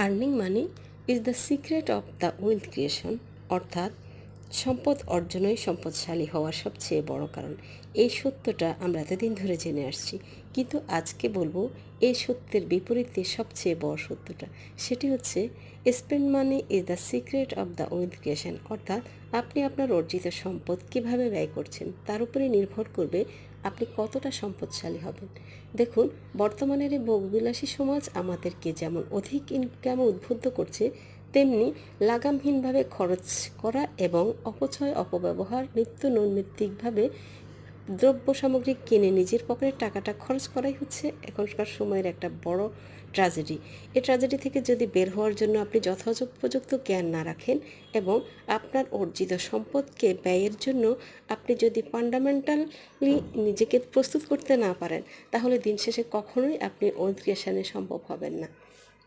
Earning money is the secret of the wealth creation, অর্থাৎ সম্পদ অর্জনই সম্পদশালী হওয়ার সবচেয়ে বড় কারণ। এই সত্যটা আমরা এতদিন ধরে জেনে আসছি, কিন্তু আজকে বলবো এই সত্যের বিপরীতে সবচেয়ে বড় সত্যটা। সেটি হচ্ছে spend money is the secret of the wealth creation, অর্থাৎ আপনি আপনার অর্জিত সম্পদ কিভাবে ব্যয় করছেন তার উপরে নির্ভর করবে আপনি কতটা সম্পদশালী হবেন। দেখুন, বর্তমানের এই ভোগবিলাসী সমাজ আমাদেরকে যেমন অধিক ইনকামে উদ্বুদ্ধ করছে, তেমনি লাগামহীনভাবে খরচ করা এবং অপব্যবহার নিত্য নৈমিত্তিকভাবে দ্রব্য সামগ্রী কিনে নিজের পকেটের টাকাটা খরচ করাই হচ্ছে এখনকার সময়ের একটা বড় ট্র্যাজেডি। এই ট্র্যাজেডি থেকে যদি বের হওয়ার জন্য আপনি যথোপযুক্ত জ্ঞান না রাখেন এবং আপনার অর্জিত সম্পদকে ব্যয়ের জন্য আপনি যদি ফান্ডামেন্টালি নিজেকে প্রস্তুত করতে না পারেন, তাহলে দিন শেষে কখনোই আপনি ওয়েলথ ক্রিয়েশনে সম্ভব হবেন না।